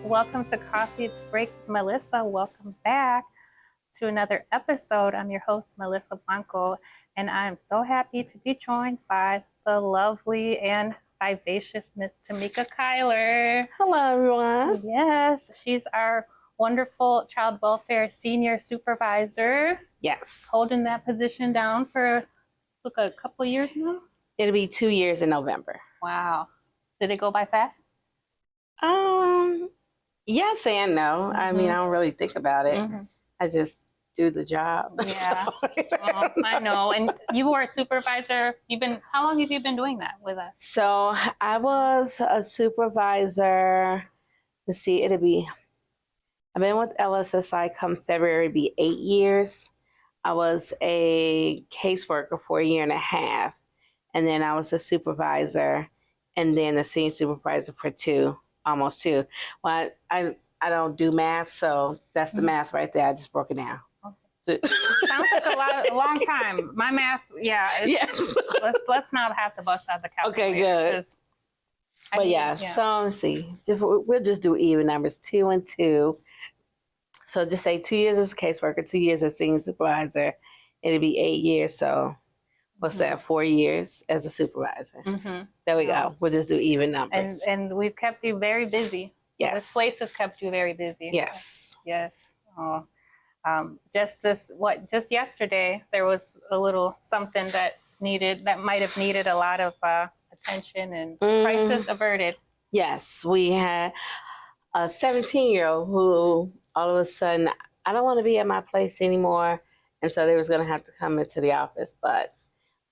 Welcome to Coffee Break with Melissa. Welcome back to another episode. I'm your host, Melissa Blanco, and I'm so happy to be joined by the lovely and vivacious Miss Tamika Kyler. Hello, everyone. Yes, she's our wonderful child welfare senior supervisor. Yes. Holding that position down for a couple of years now. It'll be 2 years in November. Wow. Did it go by fast? Yes and no. I mean, I don't really think about it. I just do the job. Yeah. I know. And you were a supervisor. How long have you been doing that with us? So I was a supervisor. Let's see, I've been with LSSI come February, be 8 years. I was a caseworker for 1.5 years. And then I was a supervisor and then a senior supervisor for almost 2. Well, I don't do math, so that's the math right there. I just broke it down. Okay. Sounds like a long time. My math, yes. Let's not have to bust out the calculator. Okay, good. But yeah, so let's see. We'll just do even numbers, 2 and 2. So just say 2 years as a caseworker, 2 years as senior supervisor. It'll be 8 years. So what's that? 4 years as a supervisor. There we go. We'll just do even numbers. And we've kept you very busy. Yes. This place has kept you very busy. Yes. Yes. Oh. Just yesterday, there was a little something that might have needed a lot of attention and crisis averted. Yes. We had a 17-year-old who all of a sudden, I don't want to be at my place anymore. And so they was going to have to come into the office, but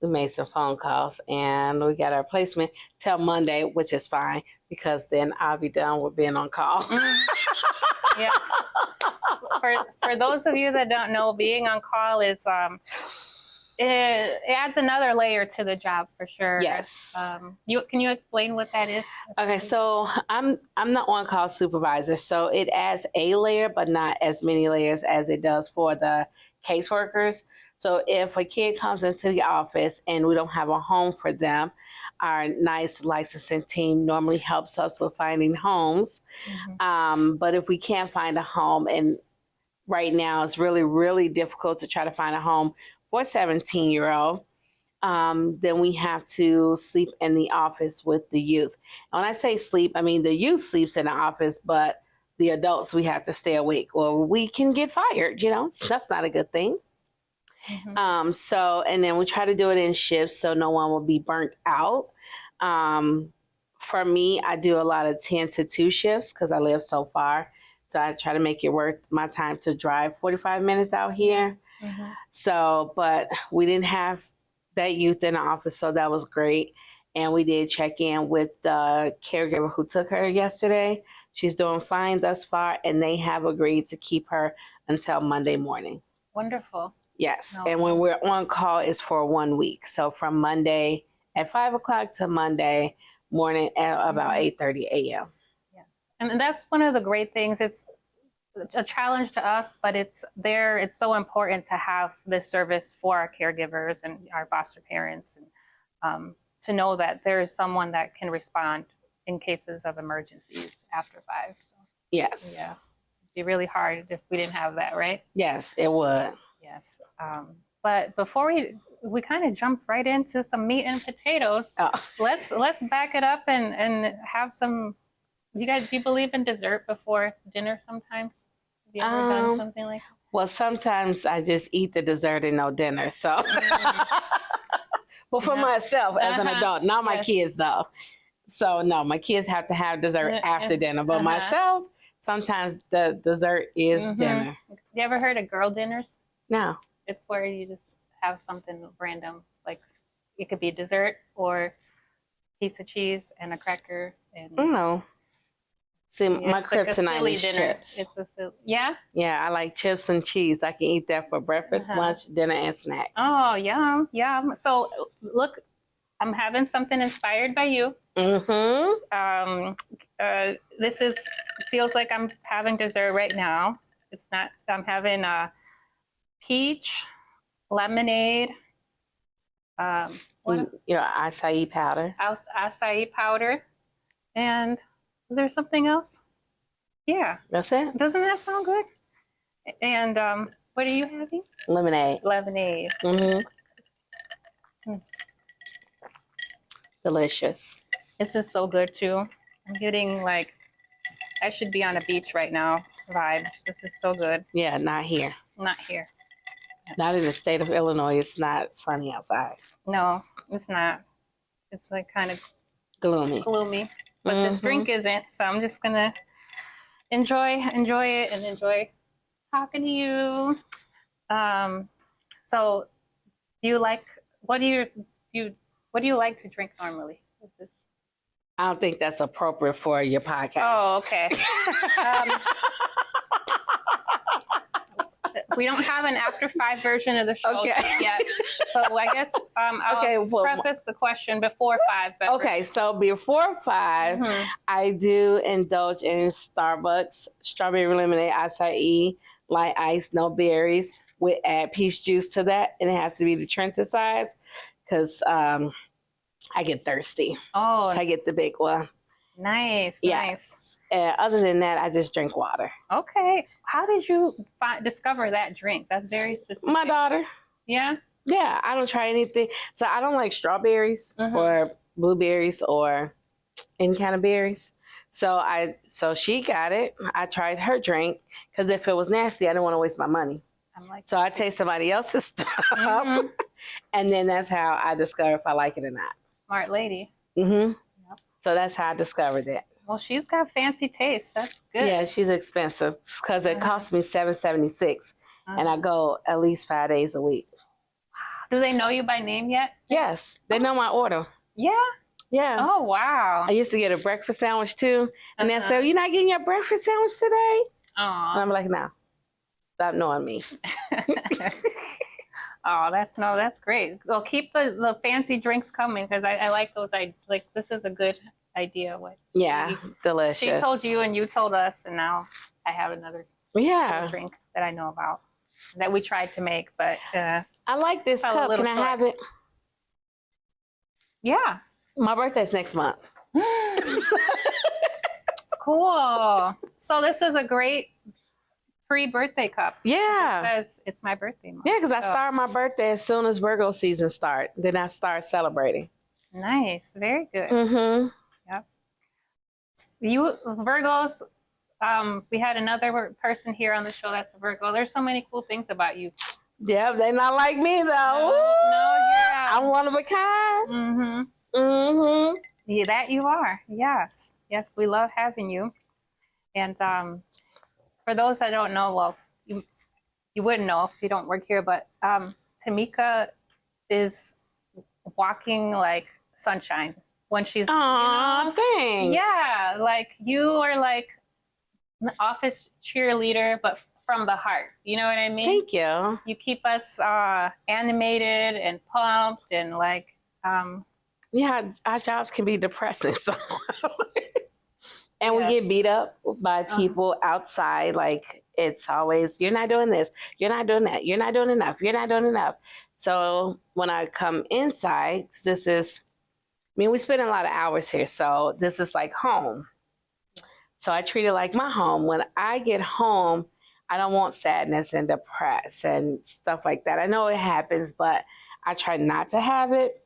we made some phone calls and we got our placement till Monday, which is fine because then I'll be done with being on call. Yes. For those of you that don't know, being on call is it adds another layer to the job for sure. Yes. Can you explain what that is? Okay, so I'm the on-call supervisor, so it adds a layer, but not as many layers as it does for the caseworkers. So if a kid comes into the office and we don't have a home for them, our nice licensing team normally helps us with finding homes. But if we can't find a home, and right now it's really, really difficult to try to find a home for a 17-year-old, then we have to sleep in the office with the youth. And when I say sleep, I mean the youth sleeps in the office, but the adults, we have to stay awake or we can get fired, so that's not a good thing. And then we try to do it in shifts so no one will be burnt out. For me, I do a lot of 10 to 2 shifts because I live so far. So I try to make it worth my time to drive 45 minutes out here. So, but we didn't have that youth in the office, so that was great. And we did check in with the caregiver who took her yesterday. She's doing fine thus far, and they have agreed to keep her until Monday morning. Wonderful. Yes, and when we're on call, it's for 1 week. So from Monday at 5 o'clock to Monday morning at about 8:30 a.m. Yes, and that's one of the great things. It's a challenge to us, but it's so important to have this service for our caregivers and our foster parents, and to know that there is someone that can respond in cases of emergencies after 5. So yes, yeah, it'd be really hard if we didn't have that, right? Yes, it would. Yes. But before we kind of jump right into some meat and potatoes, let's back it up and have some. Do you believe in dessert before dinner sometimes? Have you ever done something like that? Well, sometimes I just eat the dessert and no dinner. So, but for myself as an adult, not my kids though. So no, my kids have to have dessert after dinner. But myself, sometimes the dessert is dinner. You ever heard of girl dinners? No. It's where you just have something random, like it could be dessert or a piece of cheese and a cracker. And See, my kryptonite is chips. Yeah? Yeah, I like chips and cheese. I can eat that for breakfast, lunch, dinner, and snack. Oh, yum, yum. So look, I'm having something inspired by you. This feels like I'm having dessert right now. It's not. I'm having peach lemonade. Your acai powder. Acai powder, and was there something else? Yeah. That's it. Doesn't that sound good? And what are you having? Lemonade. Lemonade. Delicious. This is so good too. I'm getting like, I should be on a beach right now vibes. This is so good. Yeah, not here. Not here. Not in the state of Illinois. It's not sunny outside. No, it's not. It's like kind of Gloomy. But this drink isn't, so I'm just gonna enjoy it and enjoy talking to you. So do you like, what do you like to drink normally? What's this? I don't think that's appropriate for your podcast. Oh, okay. We don't have an after 5 version of the show yet. So I guess I'll preface the question before 5. But okay, so before 5, I do indulge in Starbucks strawberry lemonade acai, light ice, no berries. We add peach juice to that, and it has to be the Trenton size because I get thirsty. Oh, so I get the big one. Nice. And other than that, I just drink water. Okay. How did you discover that drink? That's very specific. My daughter. Yeah? Yeah, I don't try anything. So I don't like strawberries or blueberries or any kind of berries. So she got it. I tried her drink because if it was nasty, I didn't want to waste my money. So I taste somebody else's stuff. And then that's how I discover if I like it or not. Smart lady. Yep. So that's how I discovered it. Well, she's got fancy taste. That's good. Yeah, she's expensive because it costs me $7.76, and I go at least 5 days a week. Do they know you by name yet? Yes, they know my order. Yeah. Yeah. Oh wow. I used to get a breakfast sandwich too, and they say, "You're not getting your breakfast sandwich today?" Oh. And I'm like, "No, stop knowing me." Oh, that's great. Well, keep the fancy drinks coming because I like those. This is a good idea. Delicious. She told you and you told us, and now I have another drink that I know about that we tried to make, but I like this cup. Can I have it? Yeah. My birthday's next month. Cool. So this is a great pre-birthday cup. Yeah. It says it's my birthday month. Yeah, because I start my birthday as soon as Virgo season start. Then I start celebrating. Nice. Very good. Yep. You Virgos, we had another person here on the show that's a Virgo. There's so many cool things about you. Yeah, they not like me though. No, yeah. I'm one of a kind. Yeah, that you are. Yes. Yes, we love having you. And for those that don't know, well, you wouldn't know if you don't work here, but Tamika is walking like sunshine when she's thanks. Yeah, like you are like an office cheerleader, but from the heart. You know what I mean? Thank you. You keep us animated and pumped and like yeah, our jobs can be depressing. So and we get beat up by people outside. Like it's always, you're not doing this, you're not doing that, you're not doing enough, you're not doing enough. So when I come inside, we spend a lot of hours here. So this is like home. So I treat it like my home. When I get home, I don't want sadness and depressed and stuff like that. I know it happens, but I try not to have it.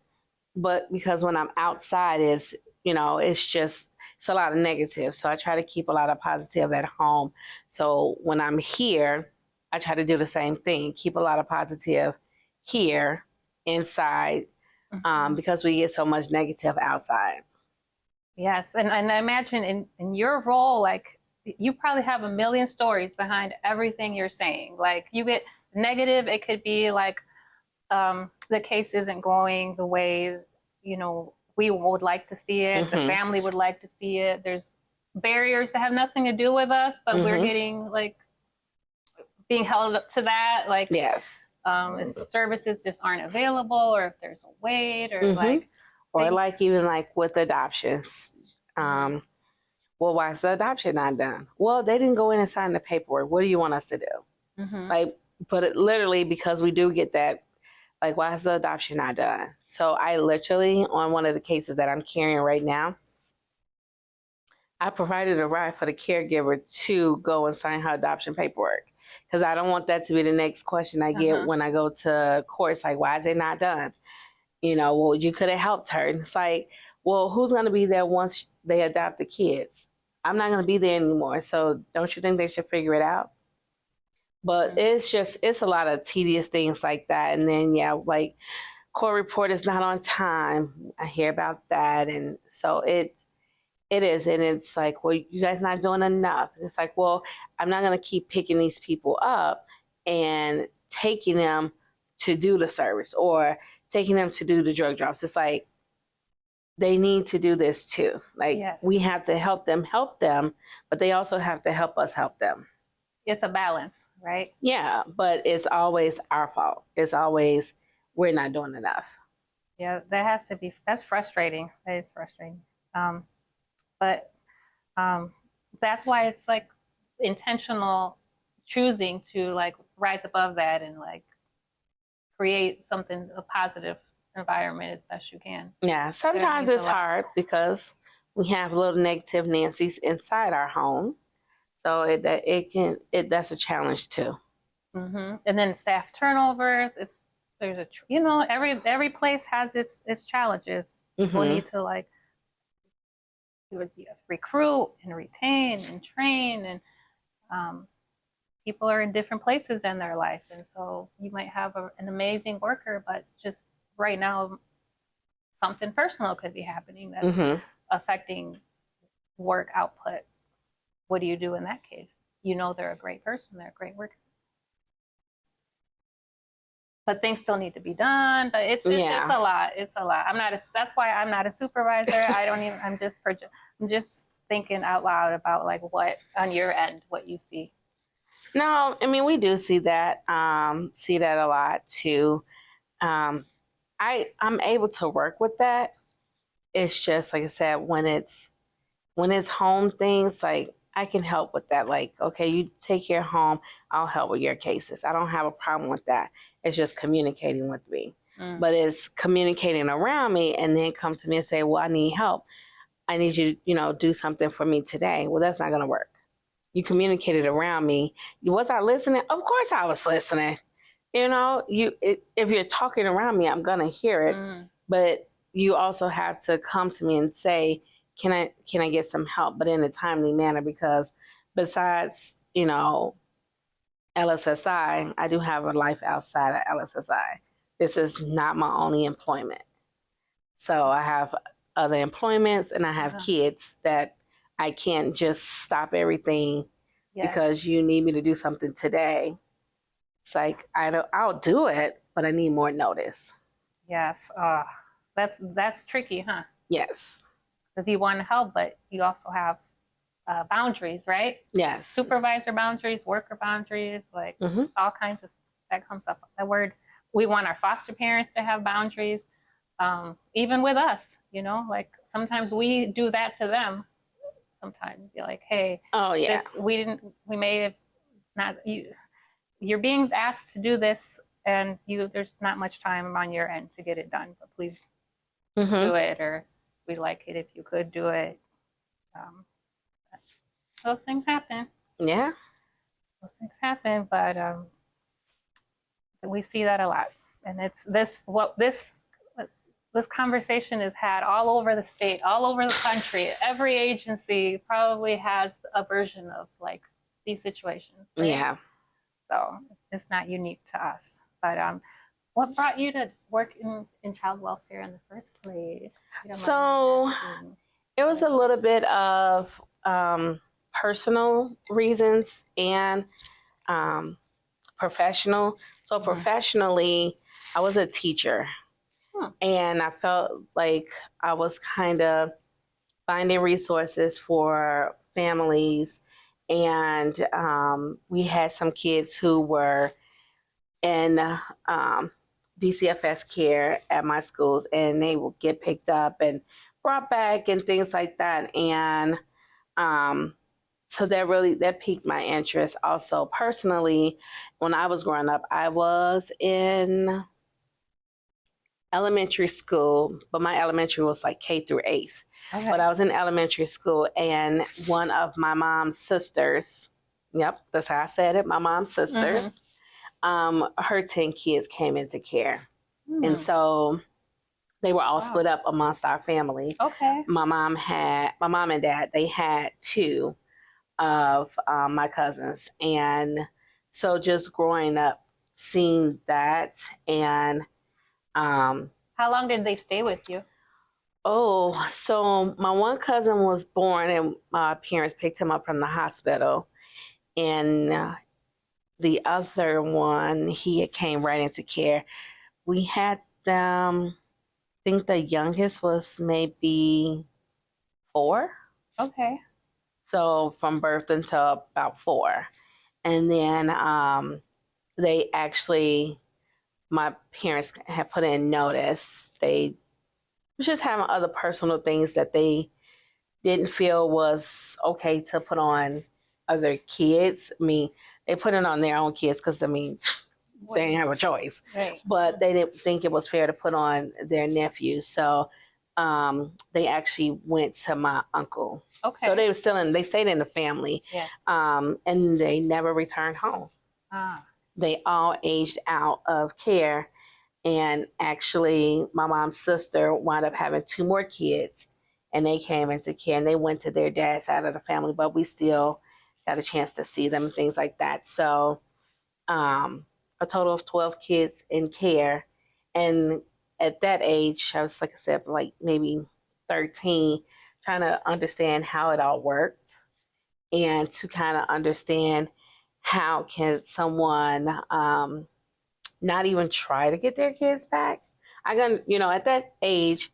But because when I'm outside, it's a lot of negative. So I try to keep a lot of positive at home. So when I'm here, I try to do the same thing. Keep a lot of positive here inside because we get so much negative outside. Yes. And I imagine in your role, like you probably have a million stories behind everything you're saying. Like you get negative, it could be like the case isn't going the way, we would like to see it. The family would like to see it. There's barriers that have nothing to do with us, but we're getting being held up to that. Like, yes. If services just aren't available or if there's a wait or even with adoptions. Well, why is the adoption not done? Well, they didn't go in and sign the paperwork. What do you want us to do? But it literally, because we do get that, why is the adoption not done? So I literally, on one of the cases that I'm carrying right now, I provided a ride for the caregiver to go and sign her adoption paperwork because I don't want that to be the next question I get when I go to court. It's like, why is it not done? Well, you could have helped her. And it's like, well, who's going to be there once they adopt the kids? I'm not going to be there anymore. So don't you think they should figure it out? But it's a lot of tedious things like that. And then, like court report is not on time. I hear about that. And so it is. And it's like, well, you guys not doing enough. And it's like, well, I'm not going to keep picking these people up and taking them to do the service or taking them to do the drug drops. It's like, they need to do this too. Like, we have to help them, but they also have to help us help them. It's a balance, right? Yeah, but it's always our fault. It's always, we're not doing enough. Yeah, that's frustrating. That is frustrating. But that's why it's like intentional choosing to like rise above that and like create something, a positive environment as best you can. Yeah, sometimes it's hard because we have little negative Nancy's inside our home. So that's a challenge too. And then staff turnover, every place has its challenges. People need to like recruit and retain and train, and people are in different places in their life, and so you might have an amazing worker, but just right now something personal could be happening that's affecting work output. What do you do in that case? They're a great person, they're a great worker, but things still need to be done. But it's a lot. It's a lot. That's why I'm not a supervisor. I'm just thinking out loud about like what on your end, what you see. No, I mean, we do see that a lot too. I'm able to work with that. It's just like I said, when it's home things, like I can help with that. Like, okay, you take your home, I'll help with your cases. I don't have a problem with that. It's just communicating with me. But it's communicating around me and then come to me and say, well, I need help. I need you to, do something for me today. Well, that's not going to work. You communicated around me. Was I listening? Of course I was listening. If you're talking around me, I'm going to hear it. But you also have to come to me and say, can I get some help, but in a timely manner? Because besides, LSSI, I do have a life outside of LSSI. This is not my only employment. So I have other employments and I have kids that I can't just stop everything because you need me to do something today. It's like, I'll do it, but I need more notice. Yes. That's tricky, huh? Yes. Because you want to help, but you also have boundaries, right? Yes. Supervisor boundaries, worker boundaries, like all kinds of, that comes up. That word, we want our foster parents to have boundaries, even with us, like sometimes we do that to them. Sometimes you're like, hey, we may have not, you're being asked to do this and there's not much time on your end to get it done, but please do it, or we'd like it if you could do it. Those things happen. Yeah. Those things happen, but we see that a lot. And it's this conversation is had all over the state, all over the country. Every agency probably has a version of like these situations. Right? Yeah. So it's not unique to us. But what brought you to work in child welfare in the first place? So it was a little bit of personal reasons and professional. So professionally, I was a teacher. And I felt like I was kind of finding resources for families. And we had some kids who were in DCFS care at my schools, and they would get picked up and brought back and things like that. And so that piqued my interest. Also, personally, when I was growing up, I was in elementary school, but my elementary was like K through 8th. Okay. But I was in elementary school, and one of my mom's sisters, yep, that's how I said it, my mom's sisters, her 10 kids came into care. And so they were all split up amongst our family. Okay. My mom and dad, they had 2 of my cousins. And so just growing up, seeing that, and how long did they stay with you? oh, so my one cousin was born, and my parents picked him up from the hospital. And the other one, he came right into care. We had them, I think the youngest was maybe 4. Okay. So from birth until about 4. And then they actually, my parents had put in notice. They was just having other personal things that they didn't feel was okay to put on other kids. I mean, they put it on their own kids because, I mean, they didn't have a choice. Right. But they didn't think it was fair to put on their nephews. So they actually went to my uncle. Okay. So they were they stayed in the family. Yes. And they never returned home. They all aged out of care. And actually, my mom's sister wound up having 2 more kids, and they came into care, and they went to their dad's side of the family, but we still got a chance to see them and things like that. So a total of 12 kids in care. And at that age, I was, like I said, like maybe 13, trying to understand how it all worked, and to kind of understand how can someone not even try to get their kids back. At that age,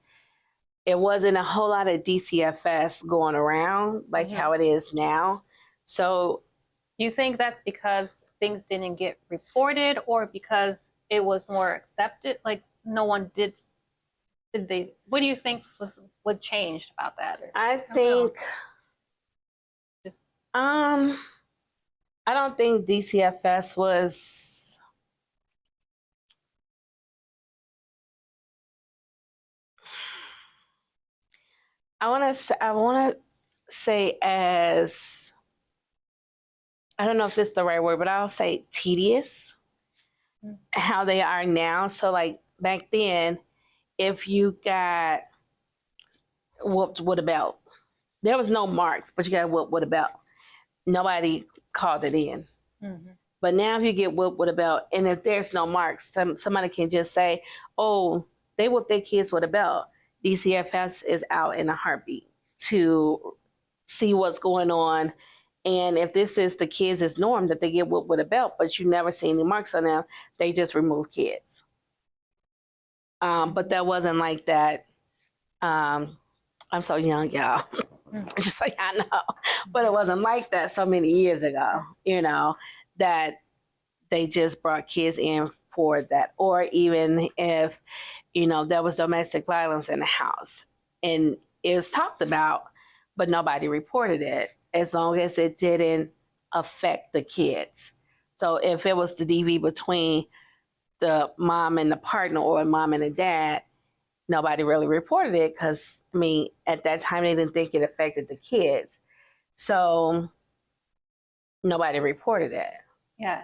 it wasn't a whole lot of DCFS going around like how it is now. So you think that's because things didn't get reported, or because it was more accepted? Like no one did they, what do you think what changed about that? I think I don't think DCFS was, I want to say, as, I don't know if this is the right word, but I'll say tedious, how they are now. So like back then, if you got whooped with a belt, there was no marks, but you got whooped with a belt. Nobody called it in. But now if you get whooped with a belt, and if there's no marks, somebody can just say, oh, they whooped their kids with a belt. DCFS is out in a heartbeat to see what's going on. And if this is the kids' norm that they get whooped with a belt, but you never see any marks on them, they just remove kids. But that wasn't like that. I'm so young, y'all. Just like I know. But it wasn't like that so many years ago, that they just brought kids in for that. Or even if, there was domestic violence in the house and it was talked about, but nobody reported it, as long as it didn't affect the kids. So if it was the DV between the mom and the partner, or mom and the dad, nobody really reported it because, at that time they didn't think it affected the kids. So nobody reported it. Yeah.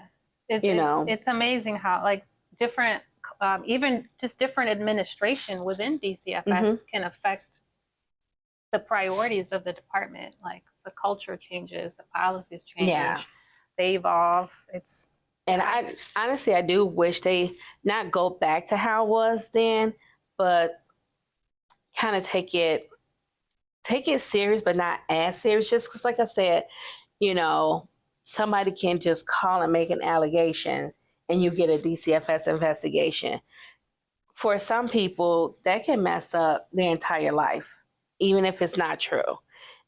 It's amazing how like different, even just different administration within DCFS can affect the priorities of the department. Like the culture changes, the policies change, they evolve. And I honestly, I do wish they not go back to how it was then, but kind of take it serious, but not as serious. Just because, like I said, somebody can just call and make an allegation, and you get a DCFS investigation. For some people, that can mess up their entire life, even if it's not true.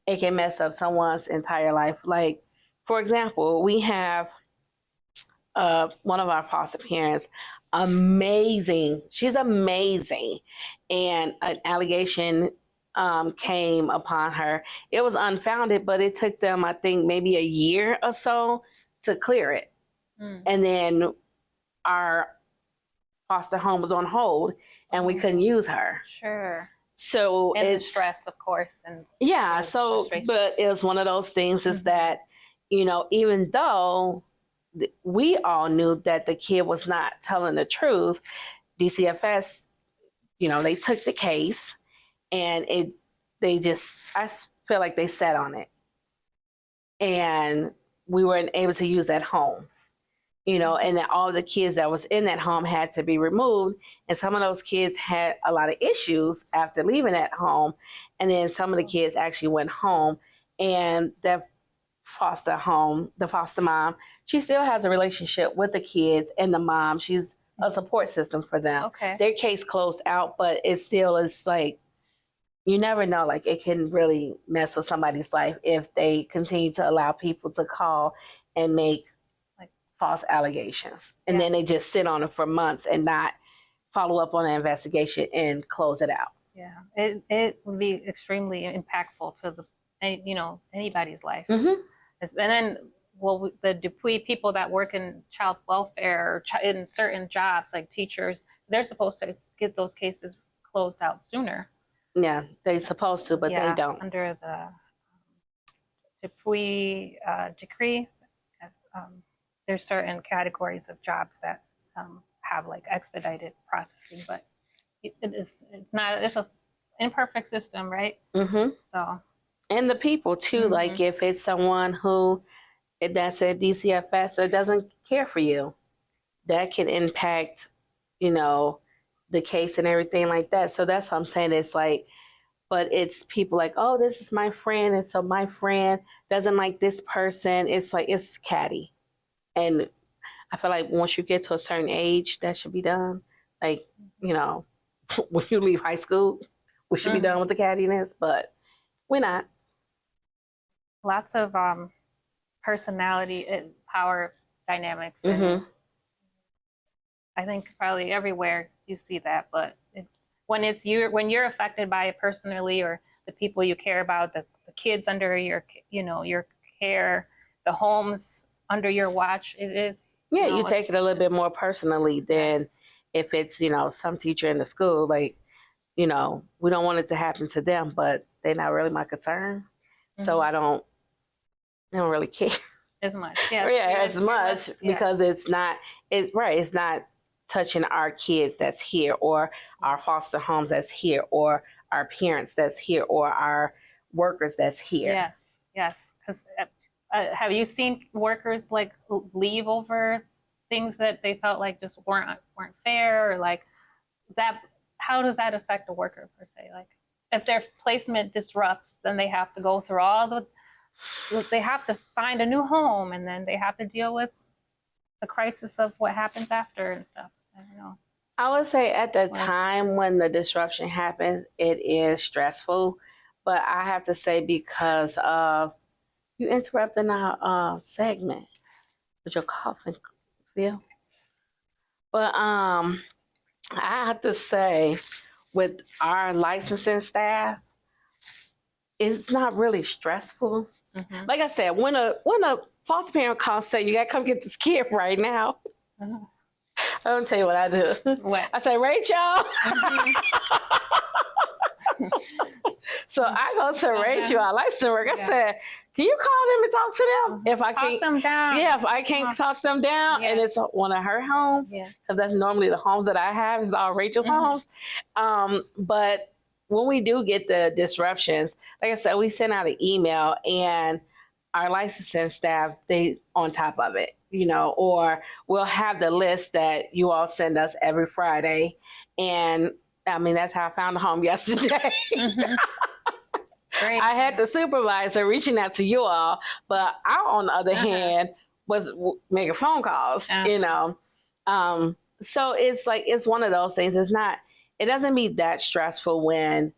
It can mess up someone's entire life. Like, for example, we have one of our foster parents, amazing. She's amazing. And an allegation came upon her. It was unfounded, but it took them, I think, maybe a year or so to clear it. And then our foster home was on hold and we couldn't use her. Sure. So And it's the stress, of course. And yeah. So, but it was one of those things is that, you know, even though we all knew that the kid was not telling the truth, DCFS, you know, they took the case and I feel like they sat on it and we weren't able to use that home, you know, and then all the kids that was in that home had to be removed. And some of those kids had a lot of issues after leaving that home. And then some of the kids actually went home, and the foster home, the foster mom, she still has a relationship with the kids and the mom. She's a support system for them. Okay. Their case closed out, but it still is like, you never know, like it can really mess with somebody's life if they continue to allow people to call and make like false allegations. And then they just sit on it for months and not follow up on the investigation and close it out. Yeah, it would be extremely impactful to anybody's life. Mm-hmm. And then, well, the Dupuy people that work in child welfare or in certain jobs like teachers, they're supposed to get those cases closed out sooner. Yeah, they're supposed to, but they don't. Under the Dupuy decree, there's certain categories of jobs that have like expedited processing, but it's an imperfect system, right? Mm-hmm. So, and the people too, like if it's someone who that's at DCFS that doesn't care for you, that can impact, you know, the case and everything like that. So that's what I'm saying. It's like, but it's people like, oh, this is my friend, and so my friend doesn't like this person. It's like, it's catty. And I feel like once you get to a certain age, that should be done. Like, you know, when you leave high school, we should be done with the cattiness, but we're not. Lots of personality and power dynamics. And I think probably everywhere you see that, but when you're affected by it personally, or the people you care about, the kids under your care, the homes under your watch, it is. Yeah, you take it a little bit more personally than if it's, you know, some teacher in the school. Like, you know, we don't want it to happen to them, but they're not really my concern. So I don't really care as much. As much because it's not touching our kids that's here, or our foster homes that's here, or our parents that's here, or our workers that's here. Yes. Because have you seen workers like leave over things that they felt like just weren't fair, or like that? How does that affect a worker per se? Like if their placement disrupts, then they have to go through they have to find a new home, and then they have to deal with the crisis of what happens after and stuff. I don't know. I would say at the time when the disruption happens, it is stressful. But I have to say, because of you interrupting our segment with your coughing, Phil. But I have to say, with our licensing staff, it's not really stressful. Like I said, when a foster parent calls say, you got to come get this kid right now. I'm going to tell you what I do. What? I say, Rachel. So I go to Rachel, our licensing work. I said, can you call them and talk to them? If I can't, talk them down. Yeah, if I can't talk them down, and it's one of her homes, because that's normally the homes that I have is all Rachel's homes. But when we do get the disruptions, like I said, we send out an email, and our licensing staff, they on top of it, you know, or we'll have the list that you all send us every Friday. And I mean, that's how I found a home yesterday. Great. I had the supervisor reaching out to you all, but I, on the other hand, was making phone calls, you know. So it's like, it's one of those things. It doesn't be that stressful when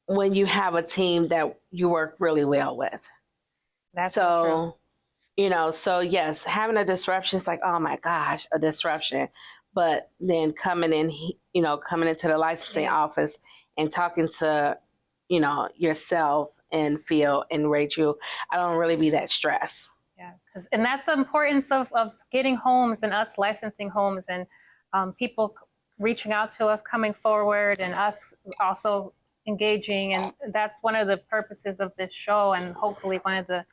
you have a team that you work really well with. That's so true. You know, so yes, having a disruption is like, oh my gosh, a disruption. But then coming into the licensing office and talking to, you know, yourself and Phil and Rachel, I don't really be that stressed. Yeah, and that's the importance of getting homes and us licensing homes and people reaching out to us, coming forward, and us also engaging. And that's one of the purposes of this show, and hopefully one of the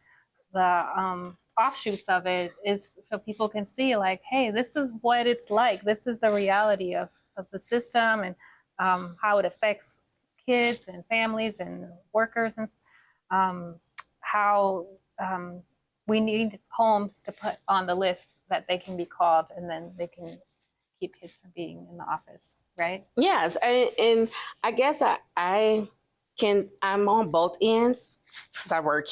offshoots of it is so people can see, like, hey, this is what it's like. This is the reality of the system, and how it affects kids and families and workers, and how we need homes to put on the list that they can be called, and then they can keep kids from being in the office, right? Yes, and I guess I'm on both ends since I work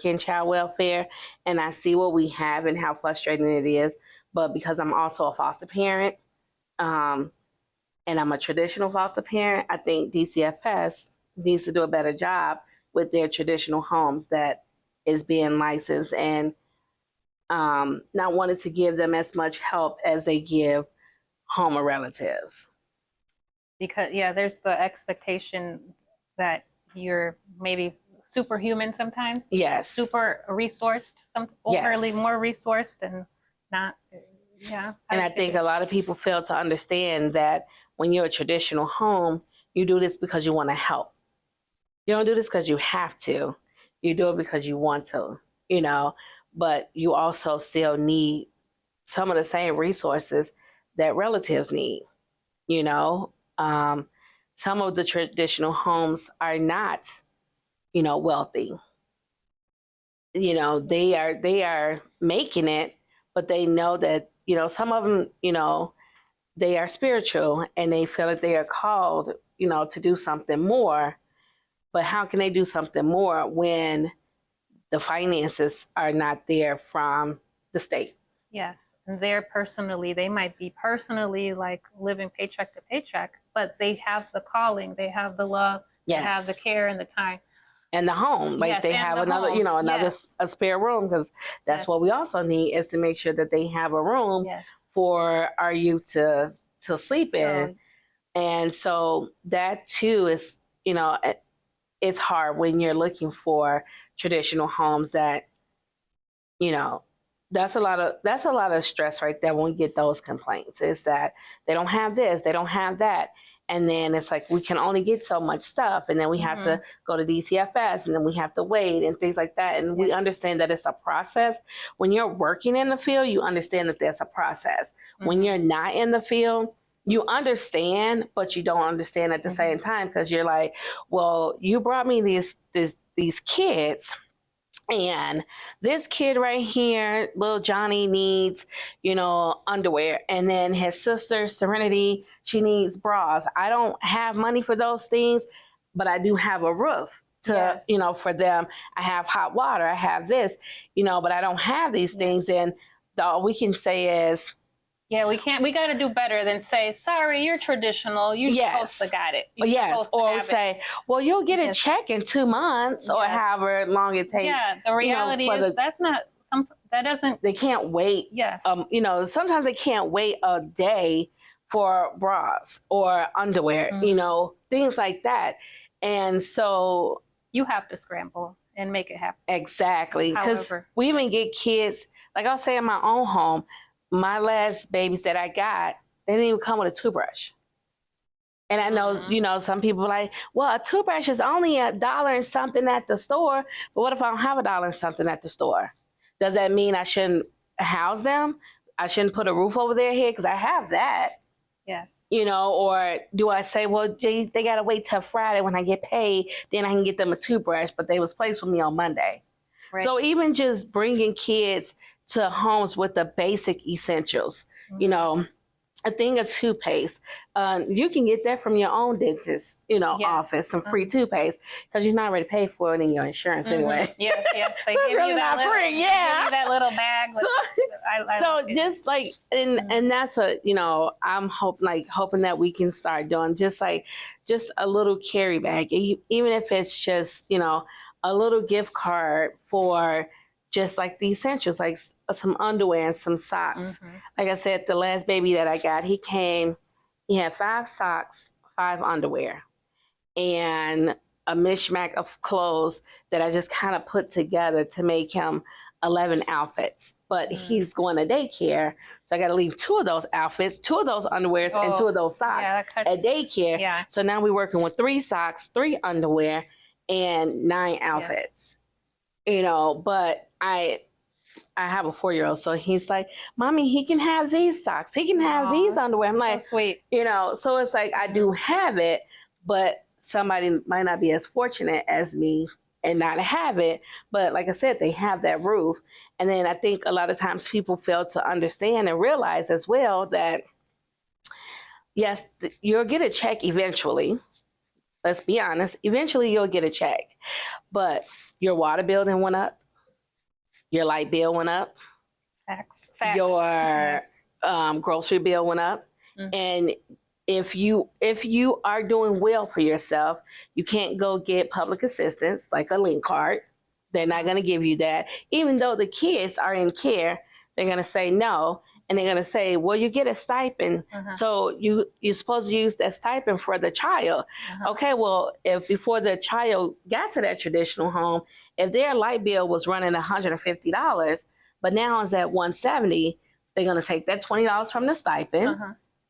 in child welfare, and I see what we have and how frustrating it is. But because I'm also a foster parent, and I'm a traditional foster parent, I think DCFS needs to do a better job with their traditional homes that is being licensed, and not wanting to give them as much help as they give home relatives. Because there's the expectation that you're maybe superhuman sometimes. Yes. Super resourced, overly more resourced, and not. Yeah. And I think a lot of people fail to understand that when you're a traditional home, you do this because you want to help. You don't do this because you have to. You do it because you want to, but you also still need some of the same resources that relatives need, some of the traditional homes are not, wealthy. They are making it, but they know that, some of them, they are spiritual and they feel that they are called, to do something more. But how can they do something more when the finances are not there from the state? Yes. And they might be personally like living paycheck to paycheck, but they have the calling, they have the love, yes, they have the care and the time. And the home, like, yes, they have another, home. Yes, a spare room, because that's yes, what we also need, is to make sure that they have a room yes, for our youth to sleep in. And so that too is, it's hard when you're looking for traditional homes that, that's a lot of stress right there when we get those complaints, is that they don't have this, they don't have that. And then it's like, we can only get so much stuff. And then we have to go to DCFS, and then we have to wait and things like that. And yes, we understand that it's a process. When you're working in the field, you understand that there's a process. When you're not in the field, you understand, but you don't understand at the same time, because you're like, well, you brought me these kids, and this kid right here, little Johnny, needs, underwear. And then his sister, Serenity, she needs bras. I don't have money for those things, but I do have a roof to, yes, for them. I have hot water. I have this, but I don't have these things. And all we can say is, yeah, we got to do better than say, sorry, you're traditional. You're yes, supposed to got it. Yes. Or say, well, you'll get a check in 2 months, or however long it takes. Yeah, the reality is that doesn't. They can't wait. Yes. Sometimes they can't wait a day for bras or underwear, things like that. And so you have to scramble and make it happen. Exactly. Because we even get kids, like I'll say in my own home, my last babies that I got, they didn't even come with a toothbrush. And I know, some people are like, well, a toothbrush is only $1 and something at the store. But what if I don't have $1 and something at the store? Does that mean I shouldn't house them? I shouldn't put a roof over their head because I have that? Yes. Or do I say, well, they got to wait till Friday when I get paid, then I can get them a toothbrush, but they was placed with me on Monday. Right. So even just bringing kids to homes with the basic essentials, a thing of toothpaste. You can get that from your own dentist, yes, office, some free toothpaste, because you're not already paid for it in your insurance anyway. Yes. They so give it's really you that not free. Yeah. Give you that little bag. So just like, and that's what, I'm hoping that we can start doing, just a little carry bag, even if it's just, a little gift card for just like the essentials, like some underwear and some socks. Like I said, the last baby that I got, he had 5 socks, 5 underwear, and a mishmash of clothes that I just kind of put together to make him 11 outfits, but he's going to daycare. So I got to leave 2 of those outfits, 2 of those underwears, and 2 of those socks at daycare. Yeah. So now we're working with 3 socks, 3 underwear, and 9 outfits. You know, but I have a 4-year-old, so he's like, Mommy, he can have these socks. He can have these underwear. I'm like, so sweet. You know, so it's like I do have it, but somebody might not be as fortunate as me and not have it. But like I said, they have that roof. And then I think a lot of times people fail to understand and realize as well that, yes, you'll get a check eventually. Let's be honest. Eventually you'll get a check. But your water bill then went up. Your light bill went up. Facts. Your grocery bill went up. And if you are doing well for yourself, you can't go get public assistance like a link card. They're not going to give you that. Even though the kids are in care, they're going to say no. And they're going to say, well, you get a stipend. So you're supposed to use that stipend for the child. Okay, well, if before the child got to that traditional home, if their light bill was running $150, but now it's at $170, they're going to take that $20 from the stipend.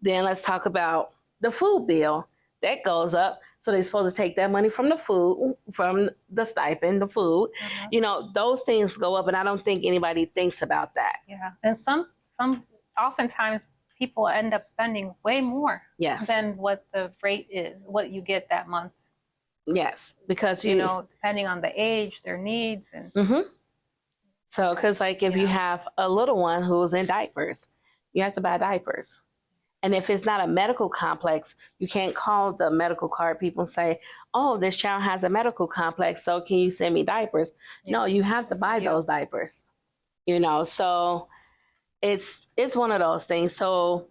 Then let's talk about the food bill. That goes up. So they're supposed to take that money from the food, from the stipend, the food. You know, those things go up, and I don't think anybody thinks about that. Yeah, and some oftentimes people end up spending way more than what the rate is, what you get that month. Yes, because you know, depending on the age, their needs, and so because like if you have a little one who's in diapers, you have to buy diapers. And if it's not a medical complex, you can't call the medical card people and say, oh, this child has a medical complex, so can you send me diapers? No, you have to buy those diapers. You know, so it's one of those things. So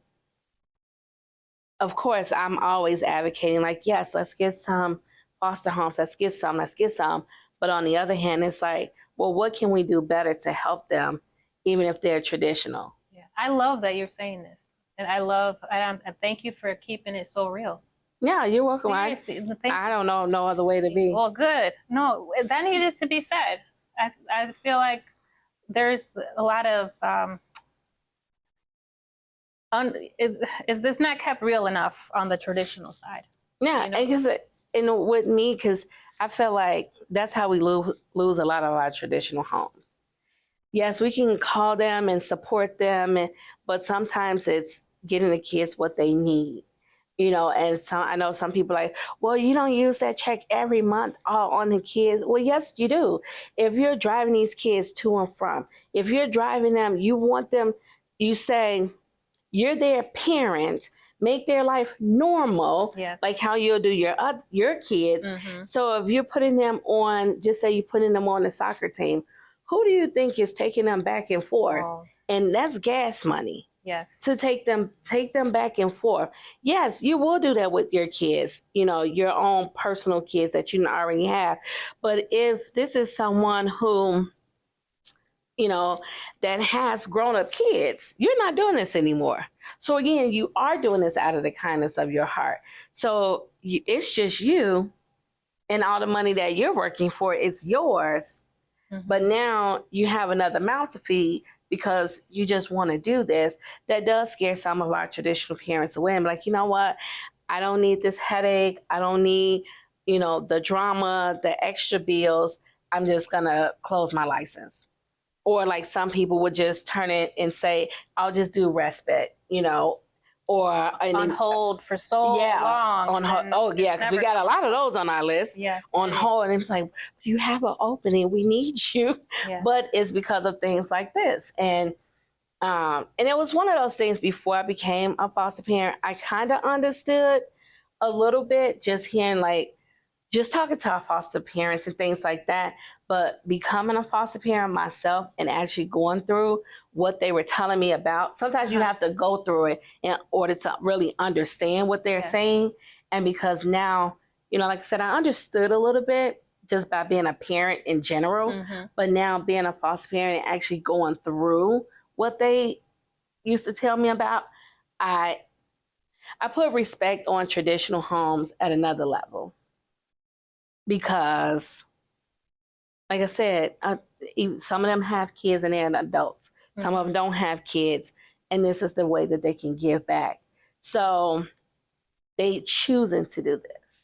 of course, I'm always advocating like, yes, let's get some foster homes, let's get some. But on the other hand, it's like, well, what can we do better to help them, even if they're traditional? Yeah, I love that you're saying this. And I thank you for keeping it so real. Yeah, you're welcome. Seriously, I don't know no other way to be. Well, good. No, that needed to be said. I feel like there's a lot of is this not kept real enough on the traditional side? Yeah, because with me, because I feel like that's how we lose a lot of our traditional homes. Yes, we can call them and support them, but sometimes it's getting the kids what they need, you know. And I know some people are like, well, you don't use that check every month on the kids. Well, yes, you do. If you're driving these kids to and from, if you're driving them, you want them, you say, you're their parent, make their life normal, like how you'll do your kids. So if you're putting them on, just say you're putting them on the soccer team, who do you think is taking them back and forth? And that's gas money. Yes. To take them back and forth. Yes, you will do that with your kids, you know, your own personal kids that you already have. But if this is someone who, you know, that has grown-up kids, you're not doing this anymore. So again, you are doing this out of the kindness of your heart. So it's just you, and all the money that you're working for is yours. But now you have another mouth to feed because you just want to do this. That does scare some of our traditional parents away. I'm like, you know what? I don't need this headache. I don't need, you know, the drama, the extra bills. I'm just going to close my license. Or like some people would just turn it and say, I'll just do respite, you know, or on hold for so long. On hold. Oh, yeah, because we got a lot of those on our list. Yes, on hold. And it's like, you have an opening. We need you. Yes. But it's because of things like this. And it was one of those things before I became a foster parent. I kind of understood a little bit just hearing like, just talking to our foster parents and things like that. But becoming a foster parent myself and actually going through what they were telling me about, sometimes you have to go through it in order to really understand what they're saying. And because now, you know, like I said, I understood a little bit just by being a parent in general. But now being a foster parent and actually going through what they used to tell me about, I put respect on traditional homes at another level. Because like I said, some of them have kids and they're adults. Some of them don't have kids, and this is the way that they can give back. So they choosing to do this.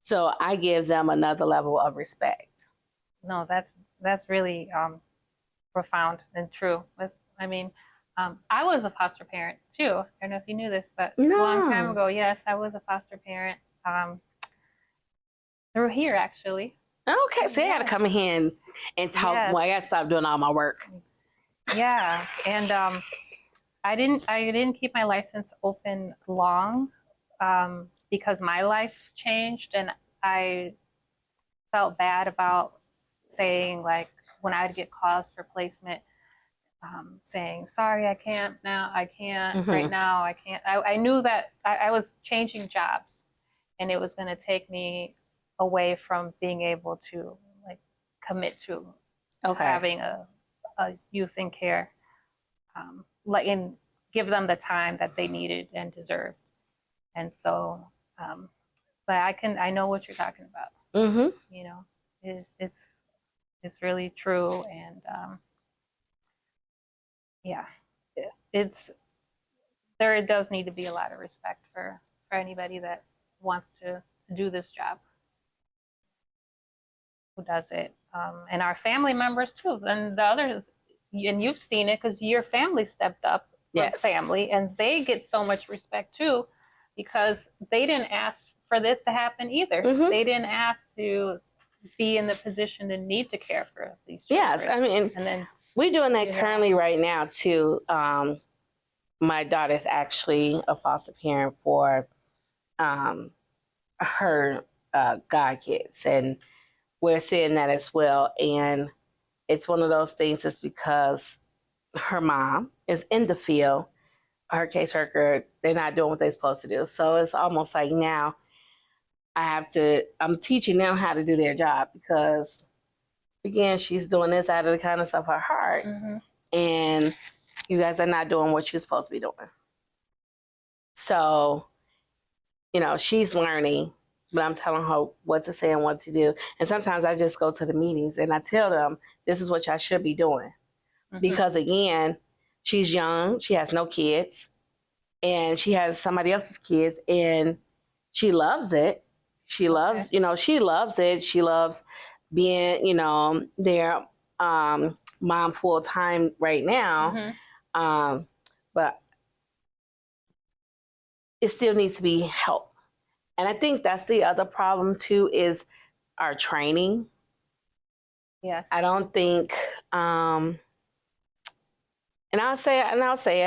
So I give them another level of respect. No, that's really profound and true. I was a foster parent too. I don't know if you knew this, but a long time ago, yes, I was a foster parent. Through here, actually. Okay, so I got to come in here and talk. Yes. Well, I got to stop doing all my work. Yeah, and I didn't keep my license open long because my life changed, and I felt bad about saying, like, when I'd get calls for placement, saying, sorry, I can't now, I can't right now, I can't. I knew that I was changing jobs, and it was going to take me away from being able to, like, commit to having a youth in care, and give them the time that they needed and deserved. And so, but I know what you're talking about. You know, it's really true. And yeah, there does need to be a lot of respect for anybody that wants to do this job, who does it, and our family members too. And the other, and you've seen it because your family stepped up for family, and they get so much respect too, because they didn't ask for this to happen either. They didn't ask to be in the position to need to care for these children. Yes, I mean, and then we're doing that currently right now too. My daughter's actually a foster parent for her godkids, and we're seeing that as well. And it's one of those things that's because her mom is in the field, her caseworker, they're not doing what they're supposed to do. So it's almost like now I'm teaching them how to do their job, because again, she's doing this out of the kindness of her heart. And you guys are not doing what you're supposed to be doing. So, you know, she's learning, but I'm telling her what to say and what to do. And sometimes I just go to the meetings and I tell them, this is what y'all should be doing. Because again, she's young, she has no kids, and she has somebody else's kids, and she loves it. She loves, she loves it. She loves being, their mom full time right now. But it still needs to be help. And I think that's the other problem too, is our training. Yes. I don't think, and I'll say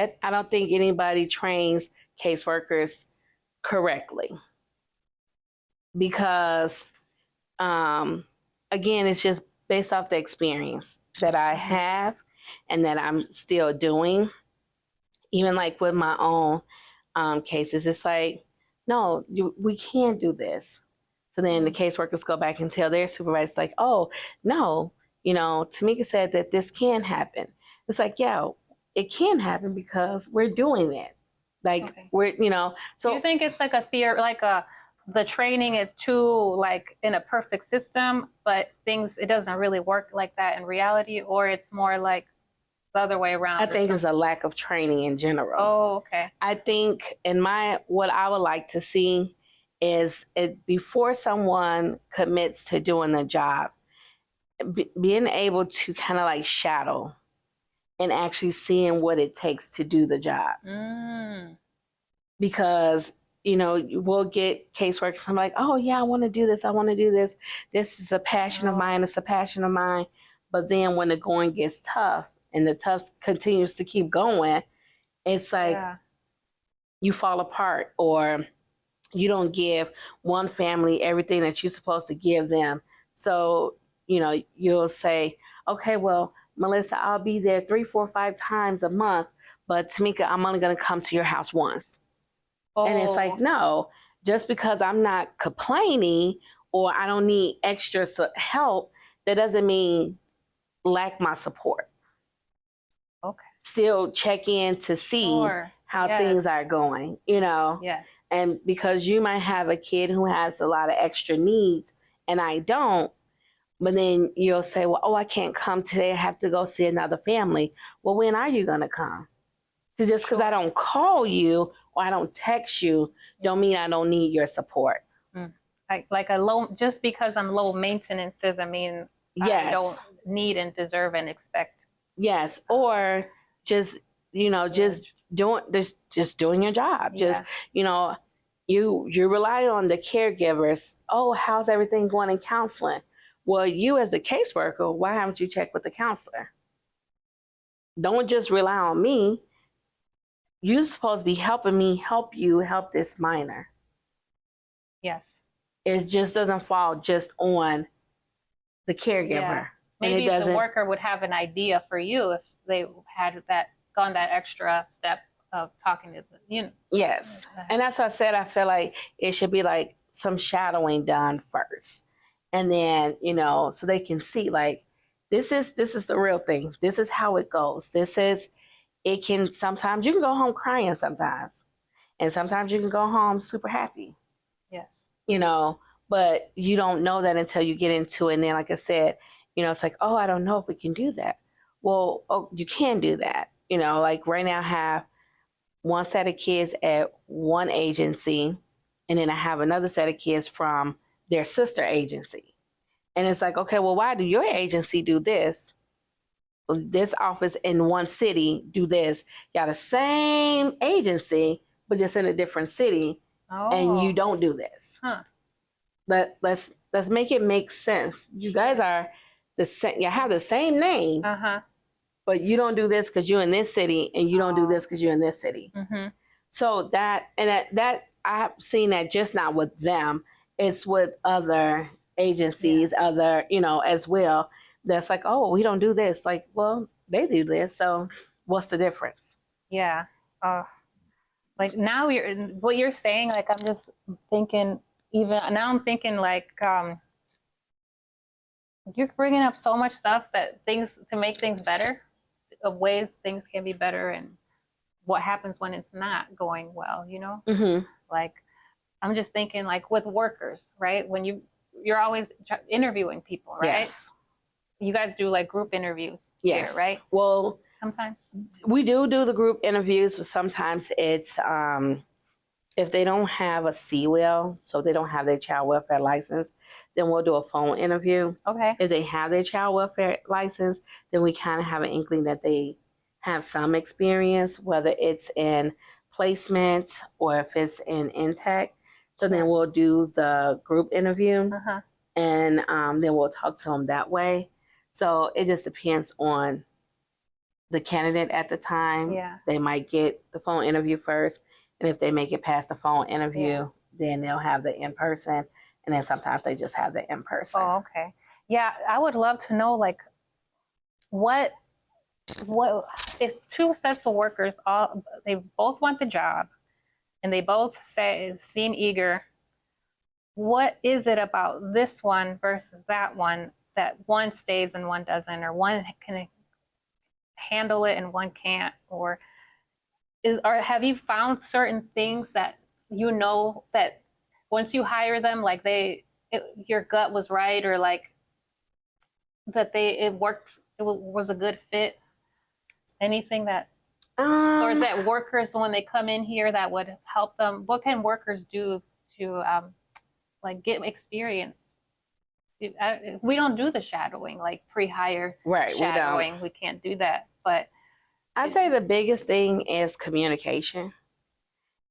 it, I don't think anybody trains caseworkers correctly. Because, again, it's just based off the experience that I have and that I'm still doing. Even like with my own cases, it's like, no, we can't do this. So then the caseworkers go back and tell their supervisors, like, oh, no, Tamika said that this can happen. It's like, yeah, it can happen because we're doing it. Like, we're, so. Do you think it's like a theory, the training is too, like, in a perfect system, but it doesn't really work like that in reality, or it's more like the other way around? I think it's a lack of training in general. Oh, okay. I think what I would like to see is before someone commits to doing the job, being able to kind of like shadow and actually seeing what it takes to do the job. Because, we'll get caseworkers, I'm like, oh yeah, I want to do this. I want to do this. This is a passion of mine. It's a passion of mine. But then when the going gets tough and the tough continues to keep going, it's like you fall apart, or you don't give one family everything that you're supposed to give them. So, you'll say, okay, well, Melissa, I'll be there 3, 4, 5 times a month, but Tamika, I'm only going to come to your house once. And it's like, no, just because I'm not complaining or I don't need extra help, that doesn't mean lack my support. Okay. Still check in to see how things are going, Yes. And because you might have a kid who has a lot of extra needs and I don't, But then you'll say, well, oh, I can't come today. I have to go see another family. Well, when are you going to come? Just because I don't call you or I don't text you, don't mean I don't need your support. Like just because I'm low maintenance doesn't mean Yes. I don't need and deserve and expect. Yes. Or just, just doing your job. Yeah. Just, you rely on the caregivers. Oh, how's everything going in counseling? Well, you as a caseworker, why haven't you checked with the counselor? Don't just rely on me. You're supposed to be helping me help you help this minor. Yes. It just doesn't fall just on the caregiver. Yeah. Maybe the worker would have an idea for you if they had gone that extra step of talking to the, Yes. And that's what I said. I feel like it should be like some shadowing done first. And then, so they can see like, this is the real thing. This is how it goes. Sometimes you can go home crying sometimes. And sometimes you can go home super happy. Yes. But you don't know that until you get into it. And then, like I said, it's like, oh, I don't know if we can do that. Well, you can do that. Like right now I have one set of kids at one agency, and then I have another set of kids from their sister agency. And it's like, okay, well, why do your agency do this? This office in one city do this. You got the same agency, but just in a different city, and you don't do this. Huh. But let's make it make sense. You guys are the same. You have the same name, but you don't do this because you're in this city, and you don't do this because you're in this city. Mm-hmm. So that I've seen that just not with them. It's with other agencies, other as well. That's like, oh, we don't do this. Like, well, they do this. So what's the difference? Yeah. Like now what you're saying, like I'm just thinking, even now I'm thinking like, you're bringing up so much stuff to make things better, of ways things can be better and what happens when it's not going well, Mm-hmm. Like, I'm just thinking like with workers, right? When you're always interviewing people, right? Yes. You guys do like group interviews here, right? Well, sometimes we do the group interviews, but sometimes it's if they don't have a CWEL, so they don't have their child welfare license, then we'll do a phone interview. Okay. If they have their child welfare license, then we kind of have an inkling that they have some experience, whether it's in placement or if it's in intake. So then we'll do the group interview, and then we'll talk to them that way. So it just depends on the candidate at the time. Yeah. They might get the phone interview first, and if they make it past the phone interview, then they'll have the in-person, and then sometimes they just have the in-person. Oh, okay. Yeah, I would love to know like what if two sets of workers they both want the job and they both seem eager, what is it about this one versus that one one stays and one doesn't, or one can handle it and one can't, or have you found certain things that that once you hire them, like your gut was right, or like that it worked, it was a good fit? Anything that or that workers, when they come in here, that would help them? What can workers do to like get experience? We don't do the shadowing, like pre-hire shadowing. We can't do that. But I'd say the biggest thing is communication.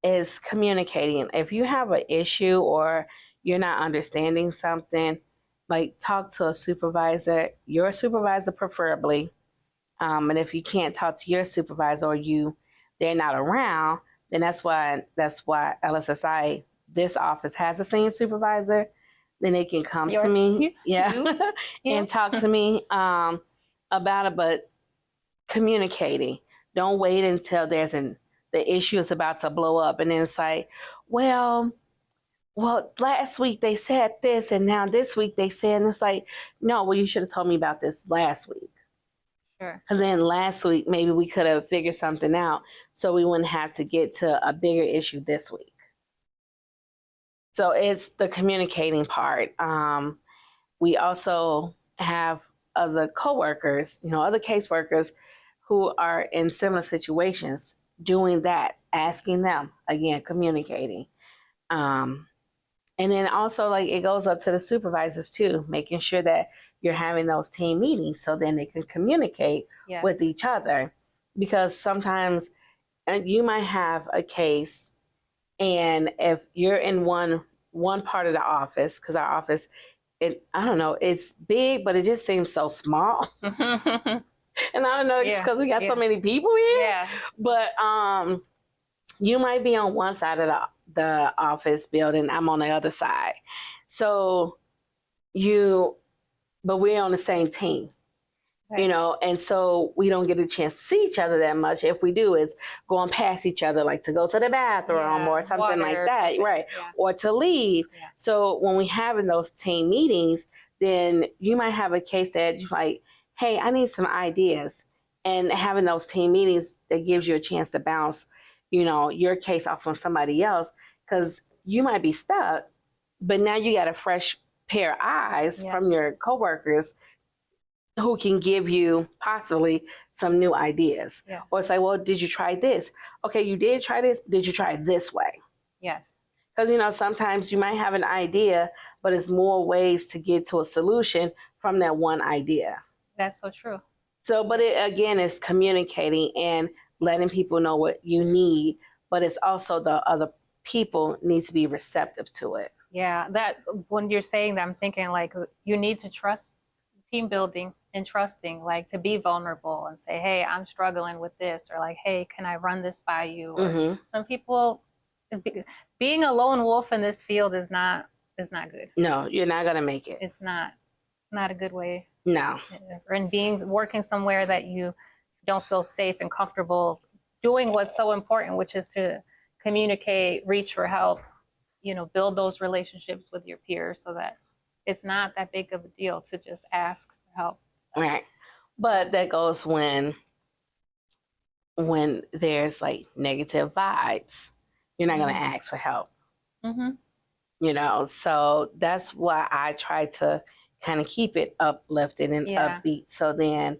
Is communicating. If you have an issue or you're not understanding something, like talk to a supervisor, your supervisor preferably. And if you can't talk to your supervisor or they're not around, then that's why LSSI, this office has a senior supervisor. Then they can come to me, and talk to me about it. But communicating, don't wait until the issue is about to blow up, and then it's like, well, last week they said this, and now this week they said, and it's like, no, well, you should have told me about this last week. Sure. Because then last week maybe we could have figured something out, so we wouldn't have to get to a bigger issue this week. So it's the communicating part. we also have other coworkers, other caseworkers who are in similar situations, doing that, asking them again, communicating. And then also, like, it goes up to the supervisors too, making sure that you're having those team meetings so then they can communicate with each other. Because sometimes you might have a case, and if you're in one part of the office, because our office, I don't know, it's big, but it just seems so small. And I don't know, it's because we got so many people here. Yeah. But you might be on one side of the office building, I'm on the other side. So but we're on the same team, and so we don't get a chance to see each other that much. If we do, is going past each other, like to go to the bathroom or something like that, right? Yeah. Or to leave. Yeah. So when we having those team meetings, then you might have a case that you're like, hey, I need some ideas. And having those team meetings, that gives you a chance to bounce your case off on somebody else, because you might be stuck, but now you got a fresh pair of eyes from your coworkers who can give you possibly some new ideas. Yeah. Or say, well, did you try this? Okay, you did try this. Did you try it this way? Yes. Because, sometimes you might have an idea, but it's more ways to get to a solution from that one idea. That's so true. So, but it, again, is communicating and letting people know what you need, but it's also the other people needs to be receptive to it. Yeah, that when you're saying that, I'm thinking like you need to trust, team building and trusting, like to be vulnerable and say, hey, I'm struggling with this, or like, hey, can I run this by you? Or some people, being a lone wolf in this field is not good. No, you're not gonna make it. It's not a good way. No. And working somewhere that you don't feel safe and comfortable doing what's so important, which is to communicate, reach for help, build those relationships with your peers, so that it's not that big of a deal to just ask for help. Right. But that goes when there's like negative vibes, you're not going to ask for help. So that's why I try to kind of keep it uplifted and upbeat. So then,